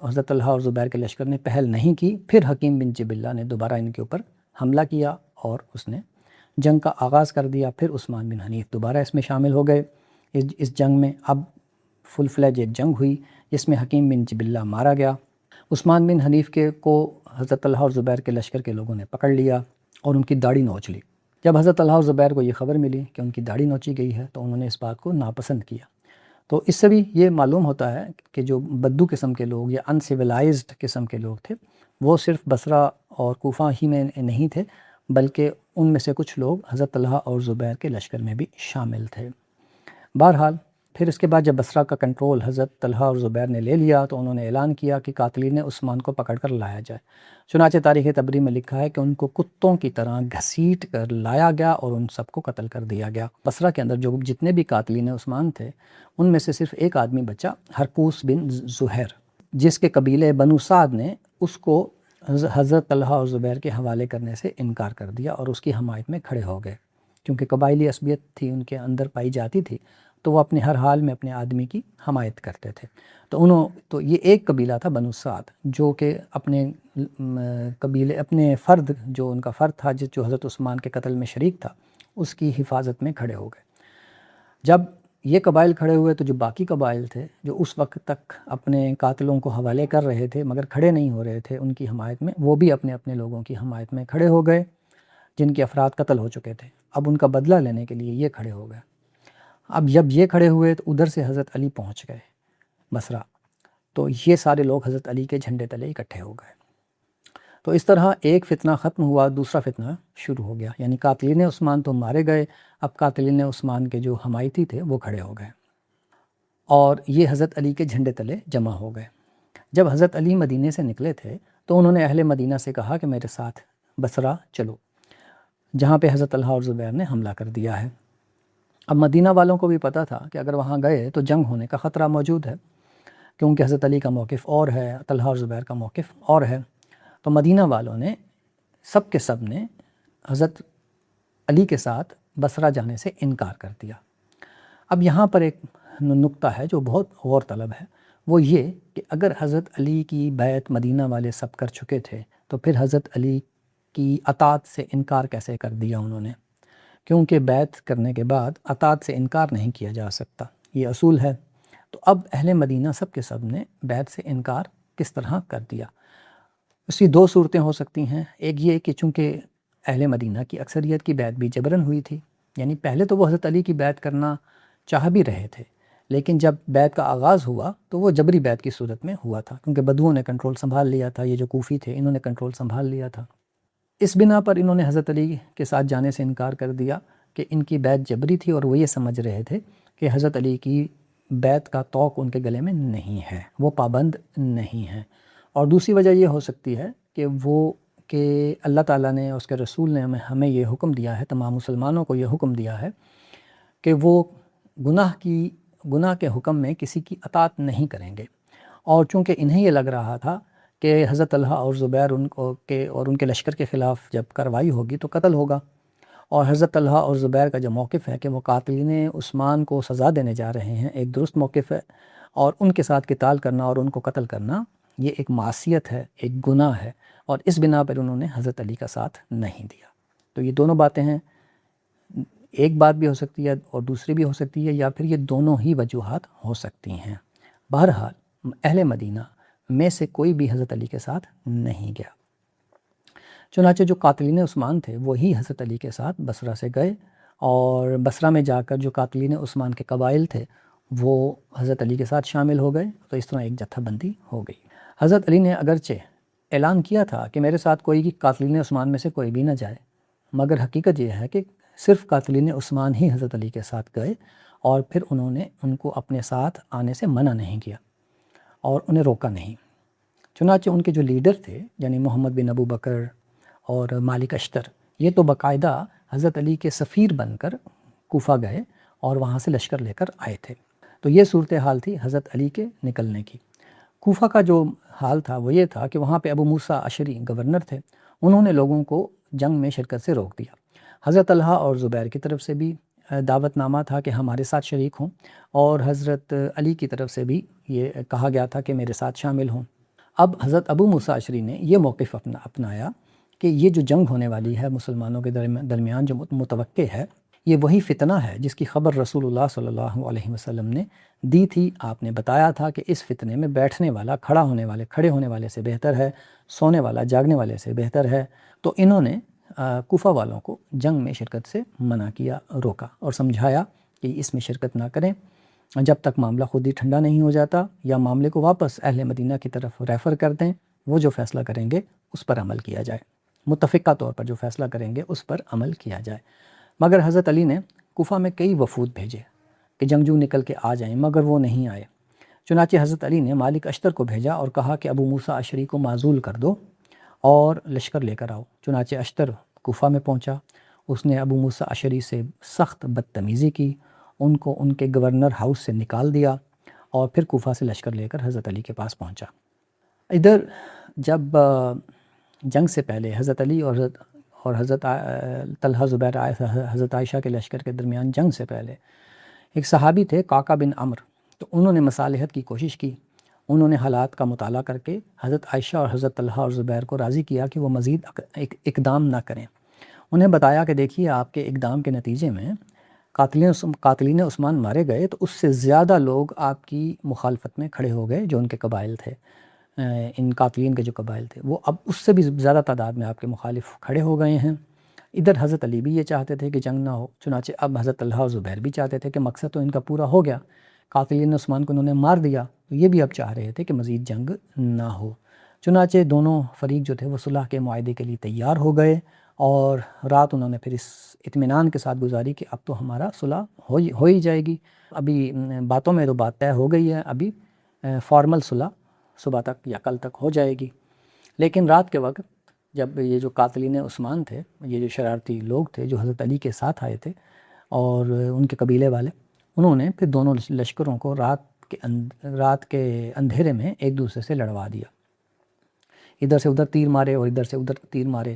حضرت طلحہ اور زبیر کے لشکر نے پہل نہیں کی۔ پھر حکیم بن جبلہ نے دوبارہ ان کے اوپر حملہ کیا اور اس نے جنگ کا آغاز کر دیا۔ پھر عثمان بن حنیف دوبارہ اس میں شامل ہو گئے۔ اس جنگ میں اب فل فلیج ایک جنگ ہوئی جس میں حکیم بن جبلہ مارا گیا۔ عثمان بن حنیف کو حضرت طلحہ اور زبیر کے لشکر کے لوگوں نے پکڑ لیا اور ان کی داڑھی نوچ لی۔ جب حضرت طلحہ اور زبیر کو یہ خبر ملی کہ ان کی داڑھی نوچی گئی ہے تو انہوں نے اس بات کو ناپسند کیا۔ تو اس سے بھی یہ معلوم ہوتا ہے کہ جو بدو قسم کے لوگ یا ان سویلائزڈ قسم کے لوگ تھے وہ صرف بصرہ اور کوفہ ہی میں نہیں تھے، بلکہ ان میں سے کچھ لوگ حضرت طلحہ اور زبیر کے لشکر میں بھی شامل تھے۔ بہرحال پھر اس کے بعد جب بصرہ کا کنٹرول حضرت طلحہ اور زبیر نے لے لیا تو انہوں نے اعلان کیا کہ قاتلین عثمان کو پکڑ کر لایا جائے۔ چنانچہ تاریخ تبری میں لکھا ہے کہ ان کو کتوں کی طرح گھسیٹ کر لایا گیا اور ان سب کو قتل کر دیا گیا۔ بصرہ کے اندر جو جتنے بھی قاتلین عثمان تھے ان میں سے صرف ایک آدمی بچا، حرقوس بن زہیر، جس کے قبیلے بنو سعد نے اس کو حضرت طلحہ اور زبیر کے حوالے کرنے سے انکار کر دیا اور اس کی حمایت میں کھڑے ہو گئے۔ کیونکہ قبائلی عصبیت تھی ان کے اندر پائی جاتی تھی تو وہ اپنے ہر حال میں اپنے آدمی کی حمایت کرتے تھے۔ تو یہ ایک قبیلہ تھا بنو سعد جو کہ اپنے قبیلے، اپنے فرد، جو ان کا فرد تھا جو حضرت عثمان کے قتل میں شریک تھا، اس کی حفاظت میں کھڑے ہو گئے۔ جب یہ قبائل کھڑے ہوئے تو جو باقی قبائل تھے جو اس وقت تک اپنے قاتلوں کو حوالے کر رہے تھے مگر کھڑے نہیں ہو رہے تھے ان کی حمایت میں، وہ بھی اپنے اپنے لوگوں کی حمایت میں کھڑے ہو گئے جن کے افراد قتل ہو چکے تھے۔ اب ان کا بدلہ لینے کے لیے یہ کھڑے ہو گئے۔ اب جب یہ کھڑے ہوئے تو ادھر سے حضرت علی پہنچ گئے بصرہ، تو یہ سارے لوگ حضرت علی کے جھنڈے تلے اکٹھے ہو گئے۔ تو اس طرح ایک فتنہ ختم ہوا، دوسرا فتنہ شروع ہو گیا، یعنی قاتلین عثمان تو مارے گئے، اب قاتلین عثمان کے جو حمایتی تھے وہ کھڑے ہو گئے اور یہ حضرت علی کے جھنڈے تلے جمع ہو گئے۔ جب حضرت علی مدینے سے نکلے تھے تو انہوں نے اہل مدینہ سے کہا کہ میرے ساتھ بصرہ چلو، جہاں پہ حضرت طلحہ اور زبیر نے حملہ کر دیا ہے۔ اب مدینہ والوں کو بھی پتہ تھا کہ اگر وہاں گئے تو جنگ ہونے کا خطرہ موجود ہے، کیونکہ حضرت علی کا موقف اور ہے، طلحہ اور زبیر کا موقف اور ہے۔ تو مدینہ والوں نے سب کے سب نے حضرت علی کے ساتھ بصرہ جانے سے انکار کر دیا۔ اب یہاں پر ایک نقطہ ہے جو بہت غور طلب ہے، وہ یہ کہ اگر حضرت علی کی بیعت مدینہ والے سب کر چکے تھے تو پھر حضرت علی کی اطاعت سے انکار کیسے کر دیا انہوں نے؟ کیونکہ بیعت کرنے کے بعد اطاعت سے انکار نہیں کیا جا سکتا، یہ اصول ہے۔ تو اب اہل مدینہ سب کے سب نے بیعت سے انکار کس طرح کر دیا؟ اس کی دو صورتیں ہو سکتی ہیں۔ ایک یہ کہ چونکہ اہل مدینہ کی اکثریت کی بیعت بھی جبراً ہوئی تھی، یعنی پہلے تو وہ حضرت علی کی بیعت کرنا چاہ بھی رہے تھے، لیکن جب بیعت کا آغاز ہوا تو وہ جبری بیعت کی صورت میں ہوا تھا، کیونکہ بدوؤں نے کنٹرول سنبھال لیا تھا، یہ جو کوفی تھے انہوں نے کنٹرول سنبھال لیا تھا۔ اس بنا پر انہوں نے حضرت علی کے ساتھ جانے سے انکار کر دیا کہ ان کی بیعت جبری تھی، اور وہ یہ سمجھ رہے تھے کہ حضرت علی کی بیعت کا طوق ان کے گلے میں نہیں ہے، وہ پابند نہیں ہیں۔ اور دوسری وجہ یہ ہو سکتی ہے کہ اللہ تعالیٰ نے، اس کے رسول نے ہمیں یہ حکم دیا ہے، تمام مسلمانوں کو یہ حکم دیا ہے کہ وہ گناہ کے حکم میں کسی کی اطاعت نہیں کریں گے، اور چونکہ انہیں یہ لگ رہا تھا کہ حضرت طلحہ اور زبیر اور ان کے لشکر کے خلاف جب کارروائی ہوگی تو قتل ہوگا، اور حضرت طلحہ اور زبیر کا جو موقف ہے کہ وہ قاتلین عثمان کو سزا دینے جا رہے ہیں، ایک درست موقف ہے، اور ان کے ساتھ قتال کرنا اور ان کو قتل کرنا یہ ایک معصیت ہے، ایک گناہ ہے، اور اس بنا پر انہوں نے حضرت علی کا ساتھ نہیں دیا۔ تو یہ دونوں باتیں ہیں، ایک بات بھی ہو سکتی ہے اور دوسری بھی ہو سکتی ہے، یا پھر یہ دونوں ہی وجوہات ہو سکتی ہیں۔ بہرحال اہل مدینہ میں سے کوئی بھی حضرت علی کے ساتھ نہیں گیا۔ چنانچہ جو قاتلین عثمان تھے وہی حضرت علی کے ساتھ بصرہ سے گئے، اور بصرہ میں جا کر جو قاتلین عثمان کے قبائل تھے وہ حضرت علی کے ساتھ شامل ہو گئے، تو اس طرح ایک جتھہ بندی ہو گئی۔ حضرت علی نے اگرچہ اعلان کیا تھا کہ میرے ساتھ کوئی قاتلین عثمان میں سے کوئی بھی نہ جائے، مگر حقیقت یہ ہے کہ صرف قاتلین عثمان ہی حضرت علی کے ساتھ گئے، اور پھر انہوں نے ان کو اپنے ساتھ آنے سے منع نہیں کیا اور انہیں روکا نہیں۔ چنانچہ ان کے جو لیڈر تھے یعنی محمد بن ابو بکر اور مالک اشتر، یہ تو باقاعدہ حضرت علی کے سفیر بن کر کوفہ گئے اور وہاں سے لشکر لے کر آئے تھے۔ تو یہ صورتحال تھی حضرت علی کے نکلنے کی۔ کوفہ کا جو حال تھا وہ یہ تھا کہ وہاں پہ ابو موسیٰ اشعری گورنر تھے، انہوں نے لوگوں کو جنگ میں شرکت سے روک دیا۔ حضرت طلحہ اور زبیر کی طرف سے بھی دعوت نامہ تھا کہ ہمارے ساتھ شریک ہوں، اور حضرت علی کی طرف سے بھی یہ کہا گیا تھا کہ میرے ساتھ شامل ہوں۔ اب حضرت ابو موسیٰ اشعری نے یہ موقف اپنایا کہ یہ جو جنگ ہونے والی ہے مسلمانوں کے درمیان جو متوقع ہے، یہ وہی فتنہ ہے جس کی خبر رسول اللہ صلی اللہ علیہ وسلم نے دی تھی۔ آپ نے بتایا تھا کہ اس فتنے میں بیٹھنے والا کھڑے ہونے والے سے بہتر ہے، سونے والا جاگنے والے سے بہتر ہے۔ تو انہوں نے کوفہ والوں کو جنگ میں شرکت سے منع کیا، روکا اور سمجھایا کہ اس میں شرکت نہ کریں جب تک معاملہ خود ہی ٹھنڈا نہیں ہو جاتا، یا معاملے کو واپس اہل مدینہ کی طرف ریفر کر دیں، وہ جو فیصلہ کریں گے اس پر عمل کیا جائے، متفقہ طور پر جو فیصلہ کریں گے اس پر عمل کیا جائے۔ مگر حضرت علی نے کوفہ میں کئی وفود بھیجے، کہ جنگجو نکل کے آ جائیں، مگر وہ نہیں آئے۔ چنانچہ حضرت علی نے مالک اشتر کو بھیجا اور کہا کہ ابو موسیٰ اشعری کو معزول کر دو اور لشکر لے کر آؤ۔ چنانچہ اشتر کوفہ میں پہنچا، اس نے ابو موسیٰ اشعری سے سخت بدتمیزی کی، ان کو ان کے گورنر ہاؤس سے نکال دیا اور پھر کوفہ سے لشکر لے کر حضرت علی کے پاس پہنچا۔ ادھر جب جنگ سے پہلے حضرت علی اور حضرت طلحہ زبیر حضرت عائشہ کے لشکر کے درمیان جنگ سے پہلے ایک صحابی تھے قعقاع بن عمرو، تو انہوں نے مصالحت کی کوشش کی۔ انہوں نے حالات کا مطالعہ کر کے حضرت عائشہ اور حضرت طلحہ اور زبیر کو راضی کیا کہ وہ مزید اقدام نہ کریں۔ انہیں بتایا کہ دیکھیے آپ کے اقدام کے نتیجے میں قاتلین عثمان مارے گئے، تو اس سے زیادہ لوگ آپ کی مخالفت میں کھڑے ہو گئے جو ان کے قبائل تھے، ان قاتلین کے جو قبائل تھے وہ اب اس سے بھی زیادہ تعداد میں آپ کے مخالف کھڑے ہو گئے ہیں۔ ادھر حضرت علی بھی یہ چاہتے تھے کہ جنگ نہ ہو، چنانچہ اب حضرت طلحہ اور زبیر بھی چاہتے تھے کہ مقصد تو ان کا پورا ہو گیا، قاتلین عثمان کو انہوں نے مار دیا، تو یہ بھی اب چاہ رہے تھے کہ مزید جنگ نہ ہو۔ چنانچہ دونوں فریق جو تھے وہ صلح کے معاہدے کے لیے تیار ہو گئے، اور رات انہوں نے پھر اس اطمینان کے ساتھ گزاری کہ اب تو ہمارا صلح ہو ہی جائے گی، ابھی باتوں میں تو بات طے ہو گئی ہے، ابھی فارمل صلح صبح تک یا کل تک ہو جائے گی۔ لیکن رات کے وقت جب یہ جو قاتلین عثمان تھے، یہ جو شرارتی لوگ تھے جو حضرت علی کے ساتھ آئے تھے اور ان کے قبیلے والے، انہوں نے پھر دونوں لشکروں کو رات کے اندھیرے میں ایک دوسرے سے لڑوا دیا۔ ادھر سے ادھر تیر مارے اور ادھر سے ادھر تیر مارے،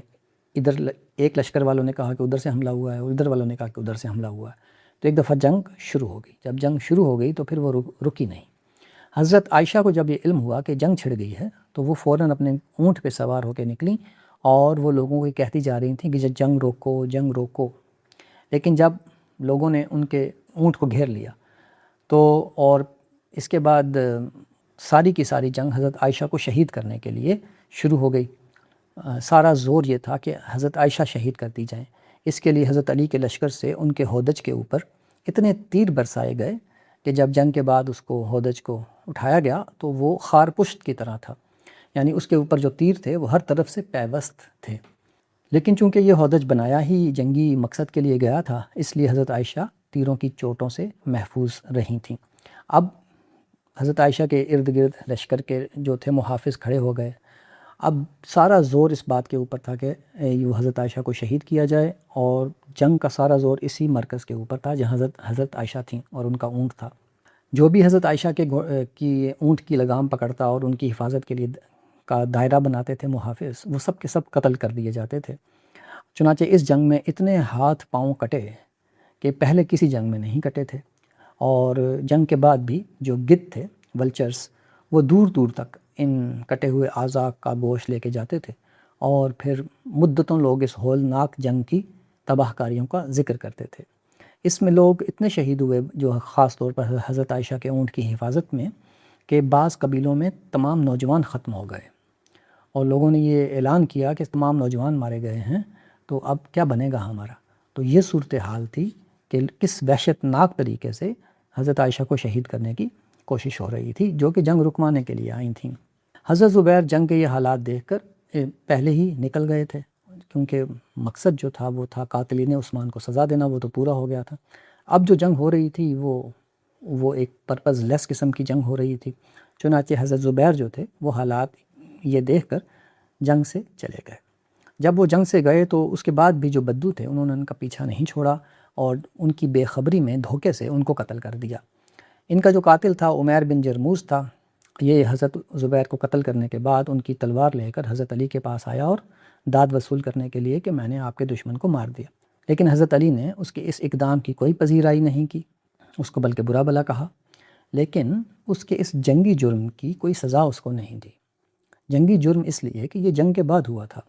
ادھر ایک لشکر والوں نے کہا کہ ادھر سے حملہ ہوا ہے اور ادھر والوں نے کہا کہ ادھر سے حملہ ہوا ہے، تو ایک دفعہ جنگ شروع ہو گئی۔ جب جنگ شروع ہو گئی تو پھر وہ رکی نہیں۔ حضرت عائشہ کو جب یہ علم ہوا کہ جنگ چھڑ گئی ہے تو وہ فوراً اپنے اونٹ پہ سوار ہو کے نکلیں اور وہ لوگوں کو کہتی جا رہی تھیں کہ جنگ روکو، جنگ روکو۔ لیکن جب لوگوں نے ان کے اونٹ کو گھیر لیا تو اور اس کے بعد ساری کی ساری جنگ حضرت عائشہ کو شہید کرنے کے لیے شروع ہو گئی۔ سارا زور یہ تھا کہ حضرت عائشہ شہید کر دی جائیں۔ اس کے لیے حضرت علی کے لشکر سے ان کے ہودج کے اوپر اتنے تیر برسائے گئے کہ جب جنگ کے بعد اس کو ہودج کو اٹھایا گیا تو وہ خار پشت کی طرح تھا، یعنی اس کے اوپر جو تیر تھے وہ ہر طرف سے پیوست تھے۔ لیکن چونکہ یہ ہودج بنایا ہی جنگی مقصد کے لیے گیا تھا، اس لیے حضرت عائشہ تیروں کی چوٹوں سے محفوظ رہی تھیں۔ اب حضرت عائشہ کے ارد گرد لشکر کے جو تھے محافظ کھڑے ہو گئے۔ اب سارا زور اس بات کے اوپر تھا کہ حضرت عائشہ کو شہید کیا جائے، اور جنگ کا سارا زور اسی مرکز کے اوپر تھا جہاں حضرت عائشہ تھیں اور ان کا اونٹ تھا۔ جو بھی حضرت عائشہ کی اونٹ کی لگام پکڑتا اور ان کی حفاظت کے لیے کا دائرہ بناتے تھے محافظ، وہ سب کے سب قتل کر دیے جاتے تھے۔ چنانچہ اس جنگ میں اتنے ہاتھ پاؤں کٹے کہ پہلے کسی جنگ میں نہیں کٹے تھے، اور جنگ کے بعد بھی جو گدھ تھے، ولچرز، وہ دور دور تک ان کٹے ہوئے اعضاء کا گوشت لے کے جاتے تھے، اور پھر مدتوں لوگ اس ہولناک جنگ کی تباہ کاریوں کا ذکر کرتے تھے۔ اس میں لوگ اتنے شہید ہوئے جو خاص طور پر حضرت عائشہ کے اونٹ کی حفاظت میں، کہ بعض قبیلوں میں تمام نوجوان ختم ہو گئے، اور لوگوں نے یہ اعلان کیا کہ تمام نوجوان مارے گئے ہیں تو اب کیا بنے گا ہمارا۔ تو یہ صورتحال تھی کہ کس وحشت ناک طریقے سے حضرت عائشہ کو شہید کرنے کی کوشش ہو رہی تھی، جو کہ جنگ رکوانے کے لیے آئی تھیں۔ حضرت زبیر جنگ کے یہ حالات دیکھ کر پہلے ہی نکل گئے تھے، کیونکہ مقصد جو تھا وہ تھا قاتلین عثمان کو سزا دینا، وہ تو پورا ہو گیا تھا۔ اب جو جنگ ہو رہی تھی وہ ایک پرپز لیس قسم کی جنگ ہو رہی تھی۔ چنانچہ حضرت زبیر جو تھے وہ حالات یہ دیکھ کر جنگ سے چلے گئے۔ جب وہ جنگ سے گئے تو اس کے بعد بھی جو بدو تھے انہوں نے ان کا پیچھا نہیں چھوڑا، اور ان کی بے خبری میں دھوکے سے ان کو قتل کر دیا۔ ان کا جو قاتل تھا عمیر بن جرموز تھا، یہ حضرت زبیر کو قتل کرنے کے بعد ان کی تلوار لے کر حضرت علی کے پاس آیا اور داد وصول کرنے کے لیے کہ میں نے آپ کے دشمن کو مار دیا۔ لیکن حضرت علی نے اس کے اس اقدام کی کوئی پذیرائی نہیں کی، اس کو بلکہ برا بھلا کہا، لیکن اس کے اس جنگی جرم کی کوئی سزا اس کو نہیں دی۔ جنگی جرم اس لیے کہ یہ جنگ کے بعد ہوا تھا،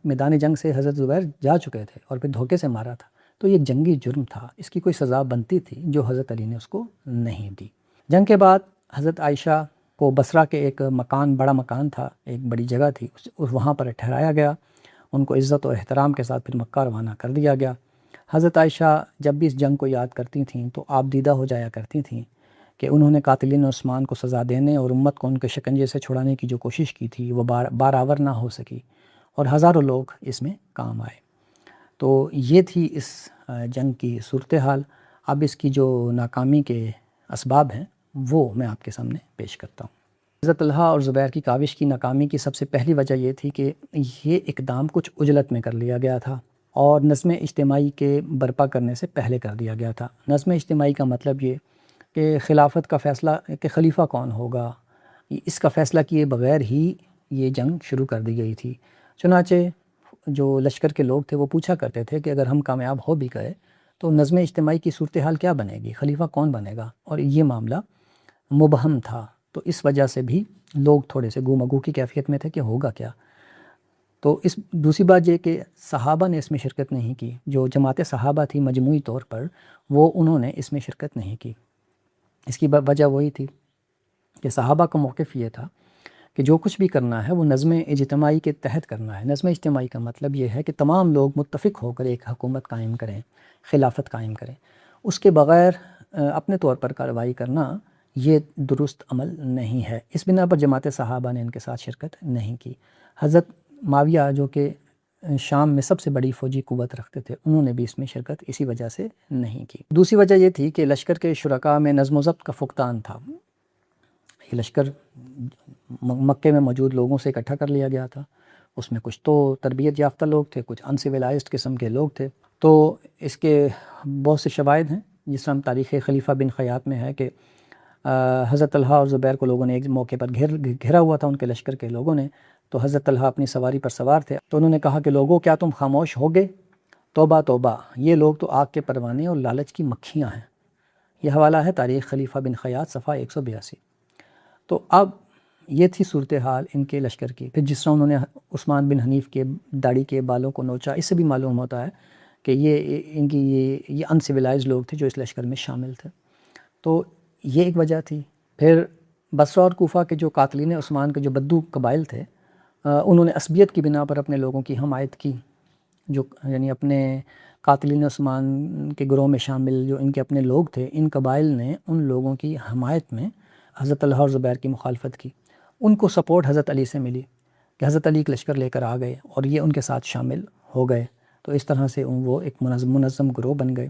میدان جنگ سے حضرت زبیر جا چکے تھے اور پھر دھوکے سے مارا تھا، تو یہ جنگی جرم تھا، اس کی کوئی سزا بنتی تھی جو حضرت علی نے اس کو نہیں دی۔ جنگ کے بعد حضرت عائشہ کو بصرہ کے ایک مکان، بڑا مکان تھا، ایک بڑی جگہ تھی، وہاں پر ٹھہرایا گیا، ان کو عزت و احترام کے ساتھ پھر مکہ روانہ کر دیا گیا۔ حضرت عائشہ جب بھی اس جنگ کو یاد کرتی تھیں تو آپ دیدہ ہو جایا کرتی تھیں کہ انہوں نے قاتلین عثمان کو سزا دینے اور امت کو ان کے شکنجے سے چھڑانے کی جو کوشش کی تھی وہ بارآور نہ ہو سکی، اور ہزاروں لوگ اس میں کام آئے۔ تو یہ تھی اس جنگ کی صورتحال۔ اب اس کی جو ناکامی کے اسباب ہیں وہ میں آپ کے سامنے پیش کرتا ہوں۔ حضرت طلحہ اور زبیر کی کاوش کی ناکامی کی سب سے پہلی وجہ یہ تھی کہ یہ اقدام کچھ عجلت میں کر لیا گیا تھا اور نظم اجتماعی کے برپا کرنے سے پہلے کر دیا گیا تھا۔ نظم اجتماعی کا مطلب یہ کہ خلافت کا فیصلہ کہ خلیفہ کون ہوگا، اس کا فیصلہ کیے بغیر ہی یہ جنگ شروع کر دی گئی تھی۔ چنانچہ جو لشکر کے لوگ تھے وہ پوچھا کرتے تھے کہ اگر ہم کامیاب ہو بھی گئے تو نظم اجتماعی کی صورتحال کیا بنے گی، خلیفہ کون بنے گا، اور یہ معاملہ مبہم تھا۔ تو اس وجہ سے بھی لوگ تھوڑے سے گو مگو کی کیفیت میں تھے کہ ہوگا کیا۔ تو اس دوسری بات یہ کہ صحابہ نے اس میں شرکت نہیں کی، جو جماعت صحابہ تھی مجموعی طور پر وہ انہوں نے اس میں شرکت نہیں کی۔ اس کی وجہ وہی تھی کہ صحابہ کا موقف یہ تھا کہ جو کچھ بھی کرنا ہے وہ نظم اجتماعی کے تحت کرنا ہے۔ نظم اجتماعی کا مطلب یہ ہے کہ تمام لوگ متفق ہو کر ایک حکومت قائم کریں، خلافت قائم کریں۔ اس کے بغیر اپنے طور پر کارروائی کرنا یہ درست عمل نہیں ہے۔ اس بنا پر جماعت صحابہ نے ان کے ساتھ شرکت نہیں کی۔ حضرت معاویہ جو کہ شام میں سب سے بڑی فوجی قوت رکھتے تھے، انہوں نے بھی اس میں شرکت اسی وجہ سے نہیں کی۔ دوسری وجہ یہ تھی کہ لشکر کے شرکاء میں نظم و ضبط کا فقدان تھا۔ یہ لشکر مکے میں موجود لوگوں سے اکٹھا کر لیا گیا تھا، اس میں کچھ تو تربیت یافتہ لوگ تھے، کچھ انسیولائزڈ قسم کے لوگ تھے۔ تو اس کے بہت سے شواہد ہیں، جس طرح تاریخ خلیفہ بن خیاط میں ہے کہ حضرت طلحہ اور زبیر کو لوگوں نے ایک موقع پر گھیرا ہوا تھا ان کے لشکر کے لوگوں نے۔ تو حضرت طلحہ اپنی سواری پر سوار تھے، تو انہوں نے کہا کہ لوگوں کیا تم خاموش ہوگے؟ توبہ توبہ، یہ لوگ تو آگ کے پروانے اور لالچ کی مکھیاں ہیں۔ یہ حوالہ ہے تاریخ خلیفہ بن خیاط صفحہ 182۔ تو اب یہ تھی صورتحال ان کے لشکر کی۔ پھر جس طرح انہوں نے عثمان بن حنیف کے داڑھی کے بالوں کو نوچا، اس سے بھی معلوم ہوتا ہے کہ یہ انسیولائز لوگ تھے جو اس لشکر میں شامل تھے۔ تو یہ ایک وجہ تھی۔ پھر بصرہ اور کوفہ کے جو قاتلین عثمان کے جو بدو قبائل تھے، انہوں نے عصبیت کی بنا پر اپنے لوگوں کی حمایت کی، جو یعنی اپنے قاتلین عثمان کے گروہ میں شامل جو ان کے اپنے لوگ تھے، ان قبائل نے ان لوگوں کی حمایت میں حضرت طلحہ اور زبیر کی مخالفت کی۔ ان کو سپورٹ حضرت علی سے ملی کہ حضرت علی ایک لشکر لے کر آ گئے اور یہ ان کے ساتھ شامل ہو گئے۔ تو اس طرح سے وہ ایک منظم گروہ بن گئے۔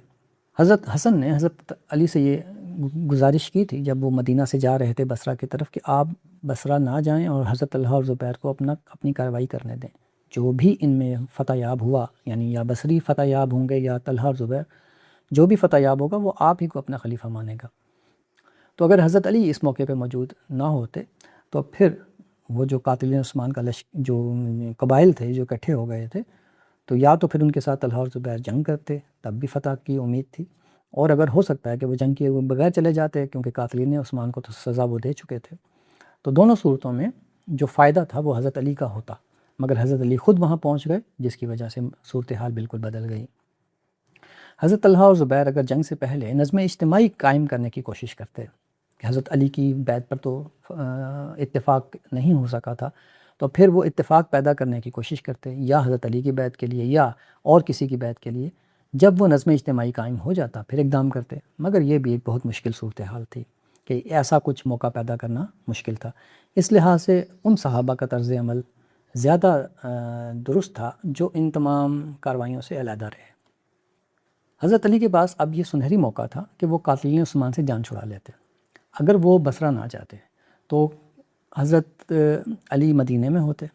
حضرت حسن نے حضرت علی سے یہ گزارش کی تھی جب وہ مدینہ سے جا رہے تھے بصرہ کی طرف کہ آپ بصرہ نہ جائیں اور حضرت طلحہ اور زبیر کو اپنی کارروائی کرنے دیں۔ جو بھی ان میں فتح یاب ہوا، یعنی یا بصری فتح یاب ہوں گے یا طلحہ اور زبیر، جو بھی فتح یاب ہوگا وہ آپ ہی کو اپنا خلیفہ مانے گا۔ تو اگر حضرت علی اس موقع پہ موجود نہ ہوتے تو پھر وہ جو قاتلین عثمان کا جو قبائل تھے جو اکٹھے ہو گئے تھے، تو یا تو پھر ان کے ساتھ طلحہ اور زبیر جنگ کرتے، تب بھی فتح کی امید تھی، اور اگر ہو سکتا ہے کہ وہ جنگ کے بغیر چلے جاتے کیونکہ قاتلین عثمان کو تو سزا وہ دے چکے تھے۔ تو دونوں صورتوں میں جو فائدہ تھا وہ حضرت علی کا ہوتا، مگر حضرت علی خود وہاں پہنچ گئے، جس کی وجہ سے صورتحال بالکل بدل گئی۔ حضرت طلحہ اور زبیر اگر جنگ سے پہلے نظم اجتماعی قائم کرنے کی کوشش کرتے کہ حضرت علی کی بیعت پر تو اتفاق نہیں ہو سکا تھا، تو پھر وہ اتفاق پیدا کرنے کی کوشش کرتے یا حضرت علی کی بیعت کے لیے یا اور کسی کی بیعت کے لیے۔ جب وہ نظم اجتماعی قائم ہو جاتا پھر اقدام کرتے، مگر یہ بھی ایک بہت مشکل صورتحال تھی کہ ایسا کچھ موقع پیدا کرنا مشکل تھا۔ اس لحاظ سے ان صحابہ کا طرز عمل زیادہ درست تھا جو ان تمام کارروائیوں سے علیحدہ رہے۔ حضرت علی کے پاس اب یہ سنہری موقع تھا کہ وہ قاتلین عثمان سے جان چھڑا لیتے۔ اگر وہ بصرہ نہ جاتے تو حضرت علی مدینے میں ہوتے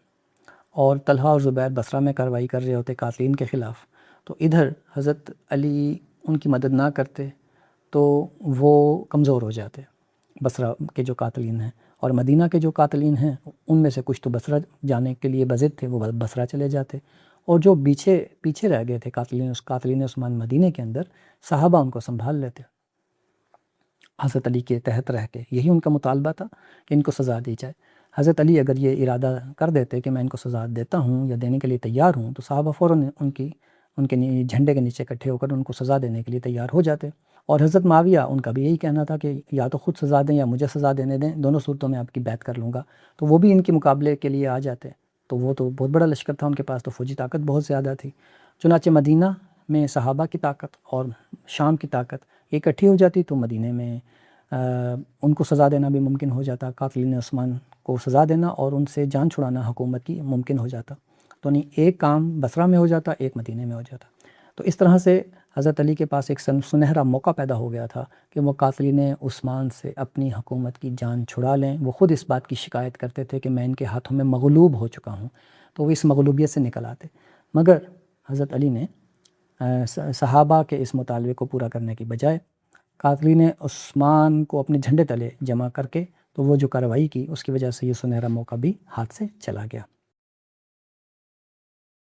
اور طلحہ اور زبیر بصرہ میں کارروائی کر رہے ہوتے قاتلین کے خلاف، تو ادھر حضرت علی ان کی مدد نہ کرتے تو وہ کمزور ہو جاتے بصرہ کے جو قاتلین ہیں، اور مدینہ کے جو قاتلین ہیں ان میں سے کچھ تو بصرہ جانے کے لیے بضد تھے، وہ بصرہ چلے جاتے، اور جو پیچھے رہ گئے تھے قاتلین عثمان مدینہ کے اندر، صحابہ ان کو سنبھال لیتے حضرت علی کے تحت رہ کے۔ یہی ان کا مطالبہ تھا کہ ان کو سزا دی جائے۔ حضرت علی اگر یہ ارادہ کر دیتے کہ میں ان کو سزا دیتا ہوں یا دینے کے لیے تیار ہوں، تو صحابہ فوراً ان کے جھنڈے کے نیچے اکٹھے ہو کر ان کو سزا دینے کے لیے تیار ہو جاتے۔ اور حضرت معاویہ ان کا بھی یہی کہنا تھا کہ یا تو خود سزا دیں یا مجھے سزا دینے دیں، دونوں صورتوں میں آپ کی بیعت کر لوں گا۔ تو وہ بھی ان کے مقابلے کے لیے آ جاتے، تو وہ تو بہت بڑا لشکر تھا ان کے پاس، تو فوجی طاقت بہت زیادہ تھی۔ چنانچہ مدینہ میں صحابہ کی طاقت اور شام کی طاقت اکٹھی ہو جاتی تو مدینہ میں ان کو سزا دینا بھی ممکن ہو جاتا، قاتلین عثمان کو سزا دینا اور ان سے جان چھڑانا حکومت کی ممکن ہو جاتا۔ تو نہیں ایک کام بصرہ میں ہو جاتا، ایک مدینہ میں ہو جاتا۔ تو اس طرح سے حضرت علی کے پاس ایک سنہرا موقع پیدا ہو گیا تھا کہ وہ قاتلین عثمان سے اپنی حکومت کی جان چھڑا لیں۔ وہ خود اس بات کی شکایت کرتے تھے کہ میں ان کے ہاتھوں میں مغلوب ہو چکا ہوں، تو وہ اس مغلوبیت سے نکل آتے، مگر حضرت علی نے صحابہ کے اس مطالبے کو پورا کرنے کی بجائے قاتلین عثمان کو اپنے جھنڈے تلے جمع کر کے تو وہ جو کارروائی کی، اس کی وجہ سے یہ سنہرا موقع بھی ہاتھ سے چلا گیا۔